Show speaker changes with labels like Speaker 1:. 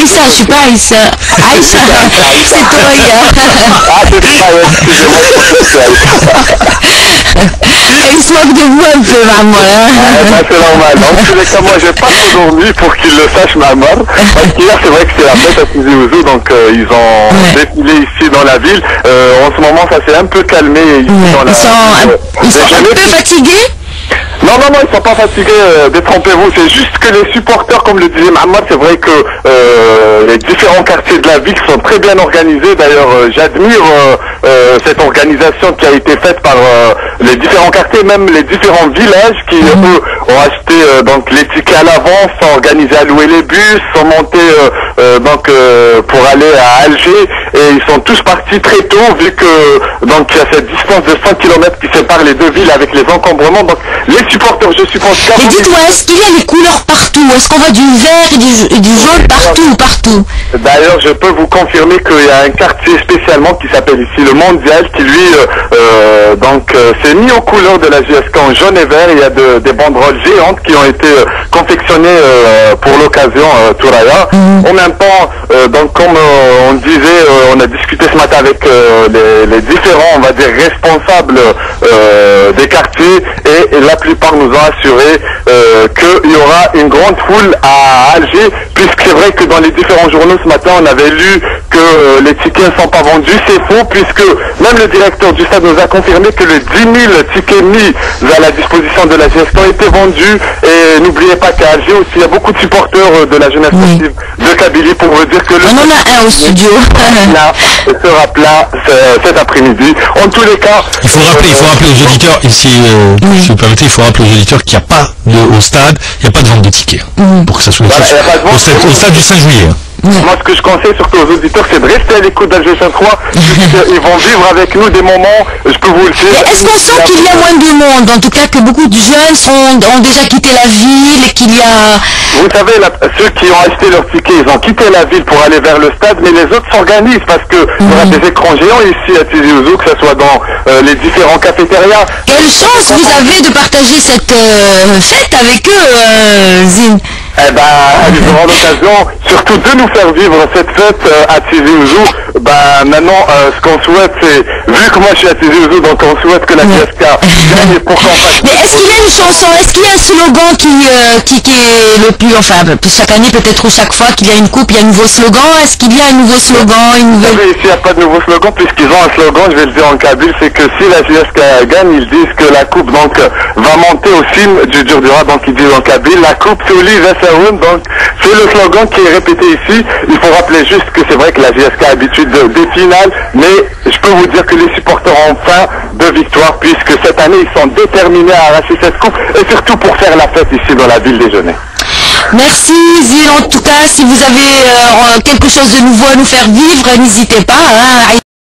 Speaker 1: Aïssa, je suis pas Aïssa. Aïssa, c'est toi.
Speaker 2: Ah, c'est ça, excusez-moi.
Speaker 1: Il se moque de vous un peu, maman.
Speaker 2: C'est normal. En tous les cas, moi, j'ai pas trop dormi pour qu'ils le sachent, Mamar. Parce qu'hier, c'est vrai que c'est la fête à Tizi Ouzou, donc ils ont défilé ici dans la ville. En ce moment, ça s'est un peu calmé ici dans la ville.
Speaker 1: Ils sont un peu fatigués.
Speaker 2: Non, ils sont pas fatigués, détrompez-vous, c'est juste que les supporters, comme le disait Mohamed, c'est vrai que les différents quartiers de la ville sont très bien organisés. D'ailleurs, j'admire cette organisation qui a été faite par les différents quartiers, même les différents villages qui, eux, ont acheté donc les tickets à l'avance, sont organisés à louer les bus, sont montés pour aller à Alger, et ils sont tous partis très tôt, vu que donc il y a cette distance de 100 km qui sépare les deux villes avec les encombrements. Donc les supporters, je suppose...
Speaker 1: Mais dites-moi, est-ce qu'il y a les couleurs partout? Est-ce qu'on voit du vert et du jaune partout?
Speaker 2: D'ailleurs, je peux vous confirmer qu'il y a un quartier spécialement qui s'appelle ici le Mondial, qui lui, s'est mis aux couleurs de la JSK en jaune et vert. Il y a des banderoles géantes qui ont été confectionnées pour l'occasion, Touraya. En même temps, comme on disait, on a discuté ce matin avec les différents, on va dire, responsables des quartiers, et la plupart nous ont assuré qu'il y aura une grande foule à Alger, puisque c'est vrai que dans les différents journaux ce matin, on avait lu que les tickets ne sont pas vendus. C'est faux, puisque même le directeur du stade nous a confirmé que les 10 000 tickets mis à la disposition de la GSK ont été vendus. Et n'oubliez pas qu'à Alger aussi, il y a beaucoup de supporters de la jeunesse sportive de Kabylie, pour vous dire que le...
Speaker 1: On en a un au studio.
Speaker 2: sera plat cet après-midi. En tous les cas...
Speaker 3: Il faut rappeler aux auditeurs, ici, si vous permettez, il faut rappeler aux auditeurs qu'il n'y a pas au stade, il n'y a pas de vente de tickets. Pour que ça soit au stade du 5 juillet.
Speaker 2: Moi, ce que je conseille surtout aux auditeurs, c'est de rester à l'écoute d'Alger 103, puisqu'ils vont vivre avec nous des moments, je peux vous le dire.
Speaker 1: Est-ce qu'on sent qu'il y a moins de monde? En tout cas, que beaucoup de jeunes ont déjà quitté la ville et qu'il y a...
Speaker 2: Vous savez, ceux qui ont acheté leur ticket, ils ont quitté la ville pour aller vers le stade, mais les autres s'organisent, parce que il y aura des écrans géants ici à Tizi Ouzou, que ce soit dans les différents cafétérias.
Speaker 1: Quelle chance vous avez de partager cette fête avec eux, Zine.
Speaker 2: Eh ben, ils auront l'occasion surtout de nous faire vivre cette fête à Tizi Ouzou. Maintenant, ce qu'on souhaite, c'est, vu que moi je suis à Tizi Ouzou, donc on souhaite que la JSK gagne pour qu'on fasse...
Speaker 1: Mais est-ce qu'il y a une chanson, est-ce qu'il y a un slogan qui est le plus, enfin, chaque année peut-être ou chaque fois qu'il y a une coupe, il y a un nouveau slogan? Est-ce qu'il y a un nouveau slogan, une nouvelle...
Speaker 2: Oui, ici il n'y a pas de nouveau slogan, puisqu'ils ont un slogan, je vais le dire en kabyle, c'est que si la JSK gagne, ils disent que la coupe donc va monter au cime du Djurdjura, donc ils disent en kabyle, la coupe c'est Oli Vesseroun, donc c'est le slogan qui est répété ici. Il faut rappeler juste que c'est vrai que la JSK a l'habitude des finales, mais je peux vous dire que les supporters ont faim de victoire, puisque cette année ils sont déterminés à arracher cette coupe, et surtout pour faire la fête ici dans la ville des Genêts.
Speaker 1: Merci Zine, en tout cas, si vous avez quelque chose de nouveau à nous faire vivre, n'hésitez pas.